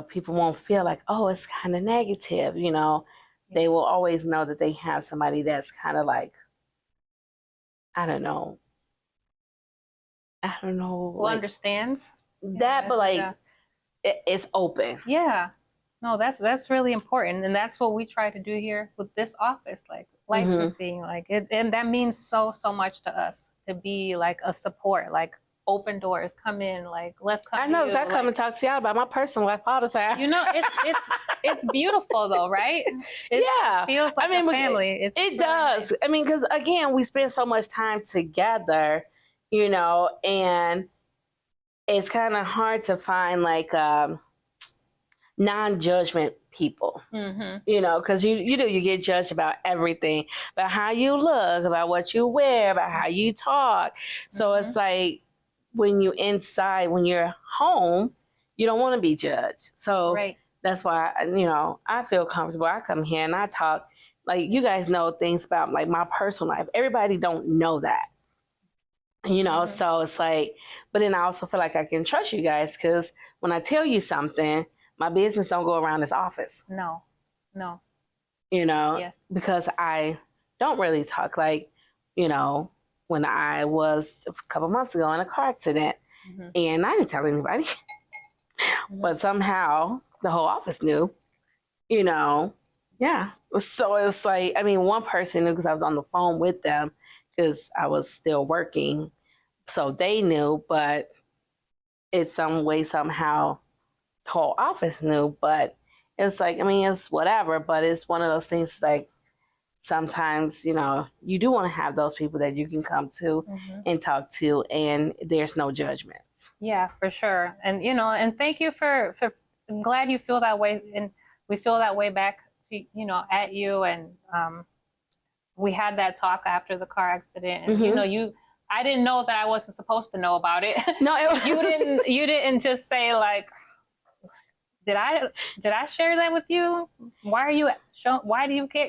people won't feel like, oh, it's kind of negative. They will always know that they have somebody that's kind of like, I don't know. Who like, understands that, but like it's open. Yeah. No, that's really important. And that's what we try to do here with this office, like licensing, like it, and that means so much to us, to be like a support, like open doors, come in, like let's come. I know, because I come and talk to y'all about my personal life all the time. It's beautiful though, right? It feels like a family. It does. Nice. I mean, because again, we spend so much time together, and it's kind of hard to find like non-judgment people, because you get judged about everything, about how you look, about what you wear, about how you talk. So it's like when you're home, you don't want to be judged. So that's why, I feel comfortable. I come here and I talk, like, you guys know things about like my personal life. Everybody don't know that. So it's like, but then I also feel like I can trust you guys, because when I tell you something, my business don't go around this office. No. Because I don't really talk, like, when I was a couple months ago in a car accident, and I didn't tell anybody, but somehow the whole office knew, Yeah. So it's like, one person knew because I was on the phone with them, because I was still working. So they knew, but it's some way, somehow, the whole office knew. But it's like, it's whatever, but it's one of those things like, sometimes, you do want to have those people that you can come to and talk to, and there's no judgments. Yeah, for sure. And, and thank you for I'm glad you feel that way. And we feel that way back to, at you. And we had that talk after the car accident, and, I didn't know that I wasn't supposed to know about it. No, you didn't just say like, did I share that with you? Why do you care?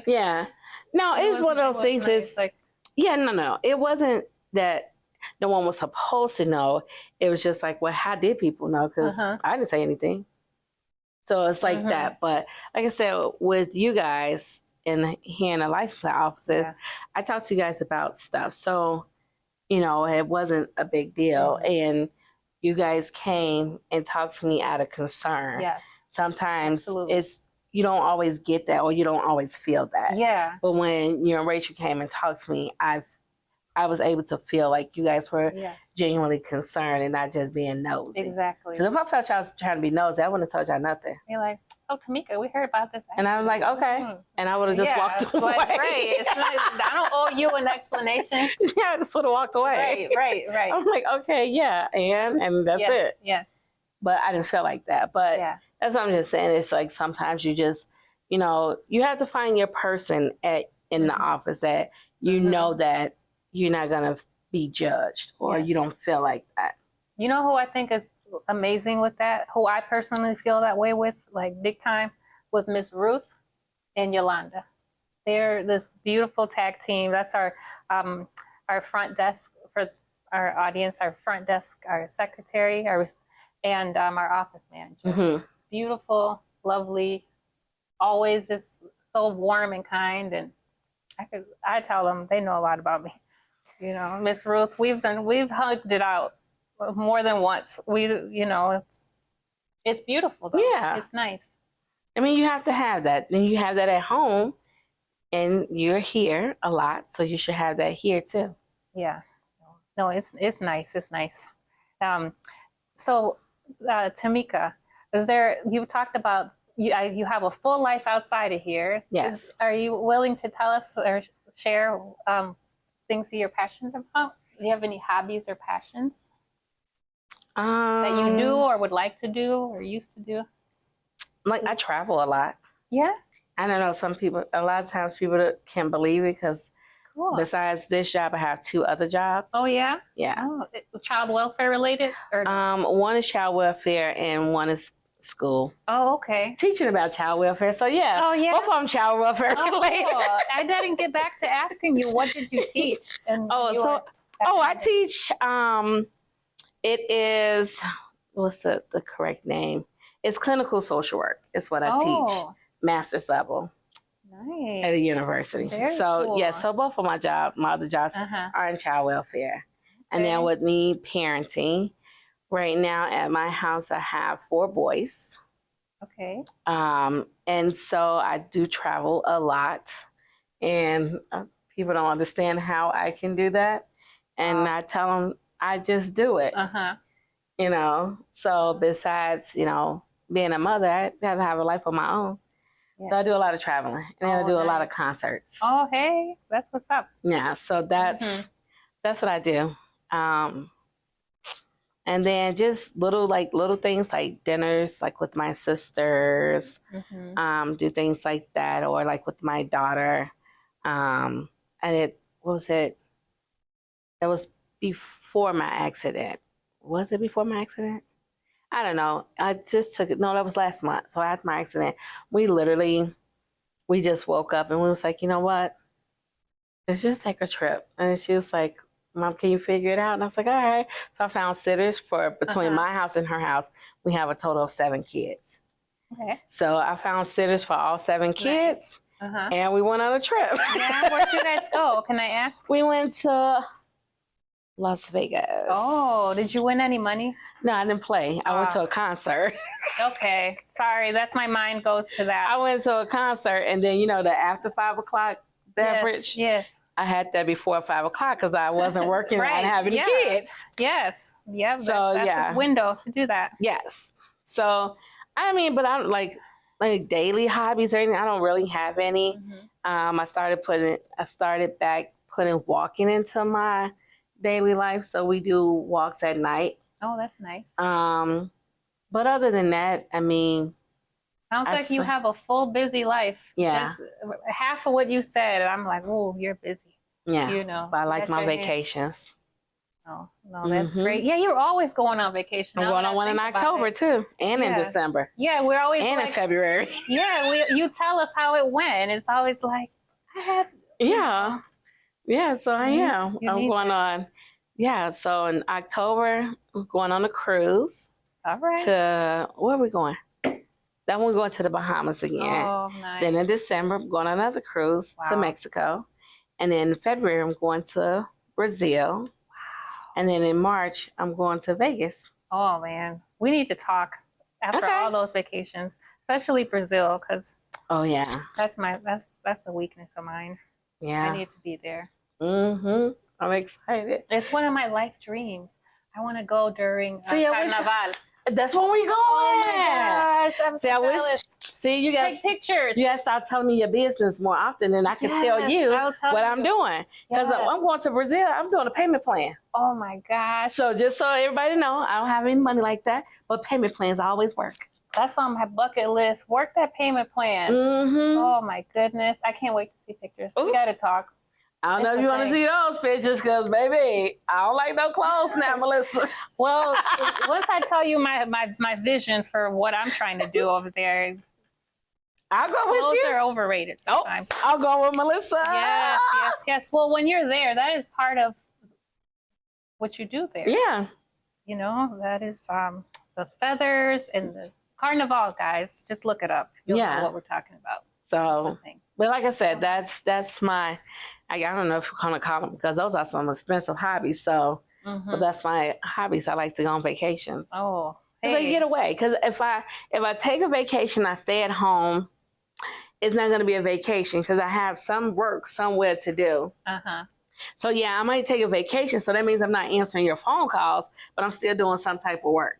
Yeah. No, it's one of those things. It's like, no. It wasn't that no one was supposed to know. It was just like, well, how did people know? Because Uh-huh. I didn't say anything. So it's like that. But like I said, with you guys and here in the licensing offices, I talked to you guys about stuff. So, you know, it wasn't a big deal. And you guys came and talked to me out of concern. Yes. Sometimes Absolutely. it's, you don't always get that, or you don't always feel that. Yeah. But when you and Rachel came and talked to me, I was able to feel like you guys were genuinely concerned and not just being nosy. Exactly. Because if I felt y'all was trying to be nosy, I wouldn't have told y'all nothing. You're like, oh, Tamika, we heard about this accident. And I was like, okay. And I would have just walked away. Like, right. It's not, I don't owe you an explanation. Yeah, I just would have walked away. Right. I'm like, okay, yeah, and that's it. Yes. But I didn't feel like that. But that's what I'm just saying. It's like sometimes you just, you know, you have to find your person in the office that you know that you're not going to be judged, or you don't feel like that. You know who I think is amazing with that? Who I personally feel that way with, like big time, with Miss Ruth and Yolanda. They're this beautiful tag team. That's our front desk for our audience, our front desk, our secretary, and our office manager. Beautiful, lovely, always just so warm and kind. And I tell them they know a lot about me. You know, Miss Ruth, we've hugged it out more than once. You know, it's beautiful though. Yeah. It's nice. I mean, you have to have that. And you have that at home, and you're here a lot, so you should have that here too. Yeah. No, it's nice. It's nice. So, Tamika, you talked about you have a full life outside of here. Yes. Are you willing to tell us or share things that you're passionate about? Do you have any hobbies or passions that you do or would like to do or used to do? Like, I travel a lot. Yeah. I don't know, some people, a lot of times people can't believe it because besides this job, I have 2 other jobs. Oh, yeah? Yeah. Oh, child welfare related? Or? One is child welfare and one is school. Oh, okay. Teaching about child welfare. So, yeah. Oh, yeah. Both of them child welfare related. Cool. I didn't get back to asking you, what did you teach? I teach, it is, what's the correct name? It's clinical social work is what I teach. Master's level. Nice. At a university. Very so cool. yeah, so both of my other jobs are in child welfare. And then with me parenting, right now at my house I have 4 boys. Okay. And so I do travel a lot, and people don't understand how I can do that. And I tell them I just do it. You know, so besides, you know, being a mother, I have to have a life of my own. Yes. So I do a lot of traveling, and then I do a lot of concerts. Oh, hey, that's what's up. Yeah, so that's what I do. And then just little things like dinners, like with my sisters, do things like that, or like with my daughter. And it was before my accident. Was it before my accident? I don't know. I just took it. No, that was last month. So after my accident, we just woke up and we was like, you know what? Let's just take a trip. And she was like, Mom, can you figure it out? And I was like, all right. So I found sitters for between my house and her house. We have a total of 7 kids. Okay. So I found sitters for all 7 kids. And we went on a trip. Yeah, where'd you guys go? Can I ask? We went to Las Vegas. Oh, did you win any money? No, I didn't play. I went to a concert. Okay. Sorry, that's my mind goes to that. I went to a concert, and then, you know, the after 5 o'clock beverage. Yes. I had that before 5 o'clock because I wasn't working and I didn't have any kids. Yes. Yeah. So, that's a window to do that. Yes. So, I mean, but I don't like daily hobbies or anything. I don't really have any. I started back putting walking into my daily life. So we do walks at night. Oh, that's nice. But other than that, I mean, sounds like you have a full busy life. Yeah. Half of what you said, I'm like, oh, you're busy. Yeah. You know. But I like my vacations. No, that's great. Yeah, you're always going on vacation. I'm going on one in October too, and in December. Yeah, we're always in February. Yeah, you tell us how it went. It's always like I had. Yeah. So I am. I'm going on. Yeah, so in October, we're going on a cruise All right. to, where are we going? Then we're going to the Bahamas again. Oh, nice. Then in December, I'm going on another cruise to Wow. Mexico. And then in February, I'm going to Brazil. Wow. And then in March, I'm going to Vegas. Oh, man. We need to talk after all those vacations, especially Brazil, because oh, yeah. That's a weakness of mine. Yeah. I need to be there. Mm-hmm. I'm excited. It's one of my life dreams. I want to go during Carnaval. That's when we going. Oh my gosh! I'm see, I wish. See, you got take pictures. You got to start telling me your business more often, and I can tell you what I'm doing. Because I'm going to Brazil. I'm doing a payment plan. Oh my gosh! So just so everybody know, I don't have any money like that, but payment plans always work. That's on my bucket list. Work that payment plan. Mm-hmm. Oh my goodness! I can't wait to see pictures. Ooh. We got to talk. I don't know if you want to see those pictures, because baby, I don't like no clothes now, Melissa. Well, once I tell you my vision for what I'm trying to do over there, I'll go with you. Clothes are overrated sometimes. Oh, I'll go with Melissa. Yes. Well, when you're there, that is part of what you do there. Yeah. You know, that is the feathers and the carnival, guys. Just look it up. You'll know what we're talking about. So, but like I said, that's my, I don't know if we're going to call them, because those are some expensive hobbies. So, but that's my hobbies. I like to go on vacations. Oh, hey. I get away. Because if I take a vacation, I stay at home, it's not going to be a vacation, because I have some work somewhere to do. So yeah, I might take a vacation. So that means I'm not answering your phone calls, but I'm still doing some type of work.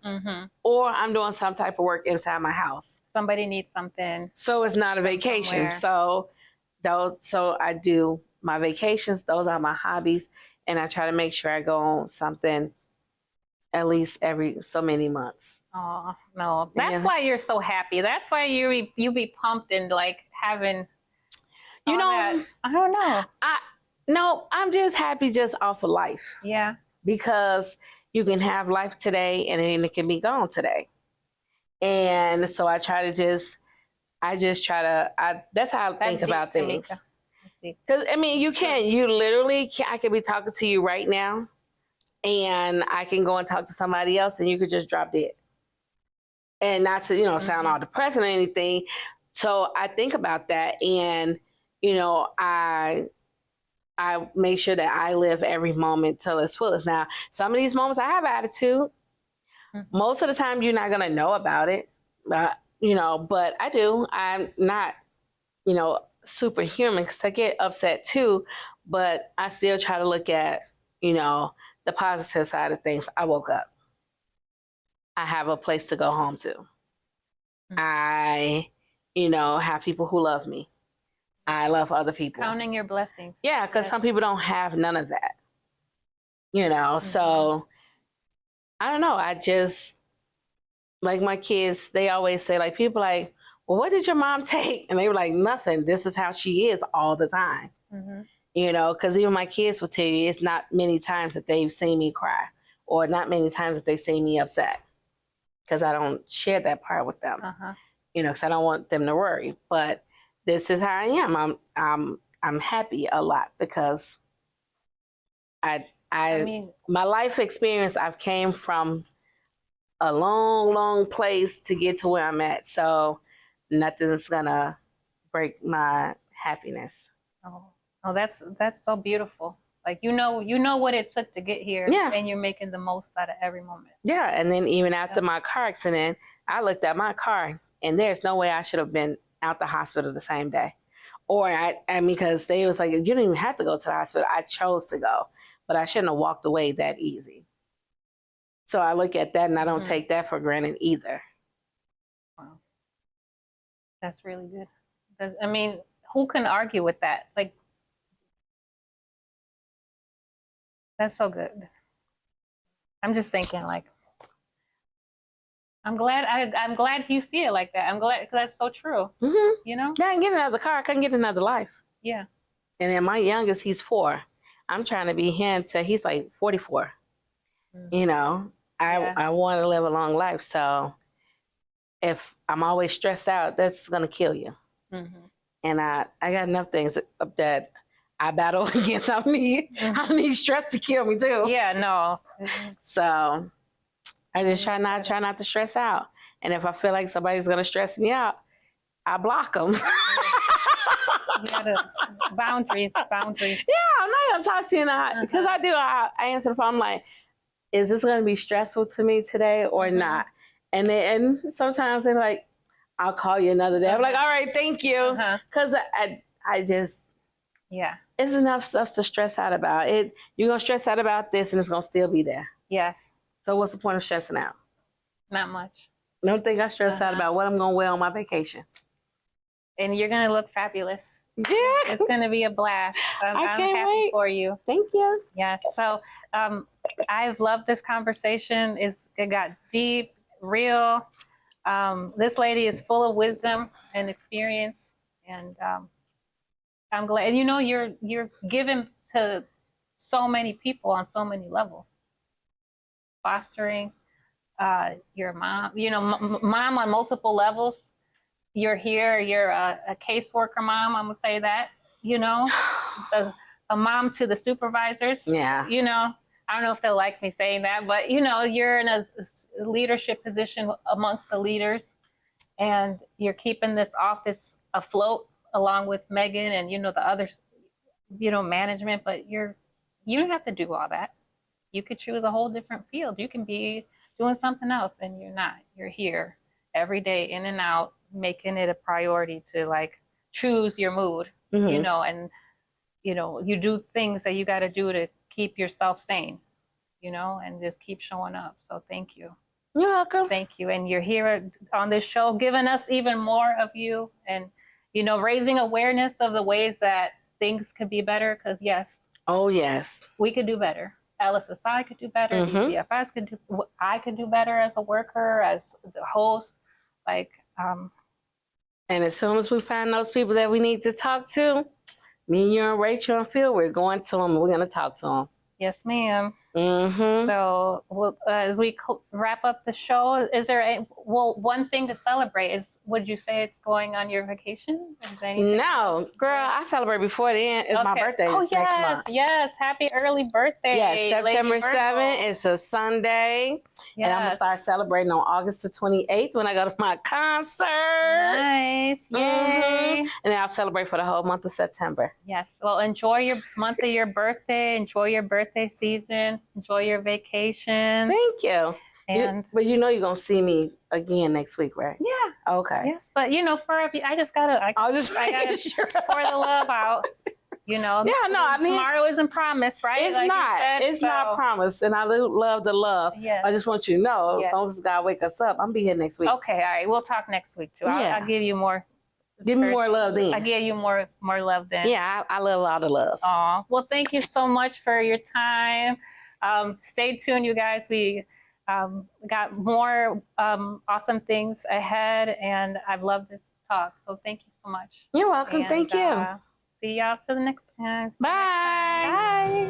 Or I'm doing some type of work inside my house. Somebody needs something. So it's not a vacation. So I do my vacations. Those are my hobbies. And I try to make sure I go on something at least every so many months. Oh, no. That's why you're so happy. That's why you be pumped and like having, you know, that. I don't know. No, I'm just happy just off of life. Yeah. Because you can have life today and then it can be gone today. And so I try to that's how I think about things. Because, I mean, I could be talking to you right now and I can go and talk to somebody else and you could just drop dead. And not to, sound all depressing or anything. So I think about that and, I make sure that I live every moment till its fullest. Now, some of these moments I have attitude. Most of the time you're not going to know about it. But I do. I'm not, superhuman, because I get upset too. But I still try to look at, the positive side of things. I woke up. I have a place to go home to. I, have people who love me. I love other people. Counting your blessings. Yeah, because some people don't have none of that. So I don't know. I just, like my kids, they always say, like, people like, well, what did your mom take? And they were like, nothing. This is how she is all the time. Because even my kids will tell you it's not many times that they've seen me cry or not many times that they see me upset, because I don't share that part with them, because I don't want them to worry. But this is how I am. I'm happy a lot because I mean, my life experience, I've came from a long, long place to get to where I'm at. So nothing's gonna break my happiness. Oh, that's so beautiful. Like, you know what it took to get here, and you're making the most out of every moment. Yeah, and then even after my car accident, I looked at my car, and there's no way I should have been out the hospital the same day. Or because they was like, you didn't even have to go to the hospital. I chose to go, but I shouldn't have walked away that easy. So I look at that and I don't take that for granted either. Wow. That's really good. I mean, who can argue with that? Like, that's so good. I'm just thinking, like, I'm glad you see it like that. I'm glad, because that's so true. Yeah, I can get another car. I couldn't get another life. Yeah. And then my youngest, he's 4. I'm trying to be him till he's like 44. I want to live a long life. So if I'm always stressed out, that's going to kill you. And I got enough things that I battle against, I need stress to kill me too. Yeah, no. So I just try not to stress out. And if I feel like somebody's going to stress me out, I block them. You gotta, boundaries. Yeah, I'm not going to talk to you now. Because I answer the phone, I'm like, is this going to be stressful to me today or not? And sometimes they're like, I'll call you another day. I'm like, all right, thank you. Because I just, it's enough stuff to stress out about. You're going to stress out about this and it's going to still be there. Yes. So what's the point of stressing out? Not much. Don't think I stress out about what I'm going to wear on my vacation. And you're going to look fabulous. Yeah. It's going to be a blast. I'm can't happy wait for you. Thank you. Yes. So I've loved this conversation. It got deep, real. This lady is full of wisdom and experience. And I'm glad. And you know, you're given to so many people on so many levels. Fostering your mom, you know, mom on multiple levels. You're here, you're a caseworker mom, I'm gonna say that, you know, a mom to the supervisors. Yeah. You know, I don't know if they'll like me saying that, but you know, you're in a leadership position amongst the leaders and you're keeping this office afloat along with Megan and, you know, the other, you know, management, but you don't have to do all that. You could choose a whole different field. You can be doing something else and you're not. You're here every day in and out, making it a priority to like choose your mood, you know, and, you know, you do things that you got to do to keep yourself sane, you know, and just keep showing up. So thank you. You're welcome. Thank you. And you're here on this show, giving us even more of you and, you know, raising awareness of the ways that things could be better. Because yes. Oh, yes. We could do better. LSSI could do better. DCFS could do. I could do better as a worker, as the host. Like, and as soon as we find those people that we need to talk to, me and you and Rachel and Phil, we're going to them. We're going to talk to them. Yes, ma'am. So as we wrap up the show, is there one thing to celebrate? Would you say it's going on your vacation? No, girl, I celebrate before then. It's my birthday next month. Yes, happy early birthday. Yes, September 7th. It's a Sunday. Yes. And I'm going to start celebrating on August the 28th when I go to my concert. Nice. Yay. And then I'll celebrate for the whole month of September. Yes. Well, enjoy your month of your birthday. Enjoy your birthday season. Enjoy your vacations. Thank you. And but you know you're gonna see me again next week, right? Yeah. Okay. Yes, but you know, I just gotta sure. pour the love out. You know. Yeah, no, I mean, tomorrow isn't promised, right? It's not. It's not promised, and I love the love. Yes. I just want you to know, as long as God wake us up, I'm be here next week. Okay, all right. We'll talk next week too. I'll give you more. Give me more love then. I give you more love then. Yeah, I love all the love. Aw. Well, thank you so much for your time. Stay tuned, you guys. We got more awesome things ahead, and I've loved this talk. So thank you so much. You're welcome. Thank you. See y'all till the next time. Bye. Bye.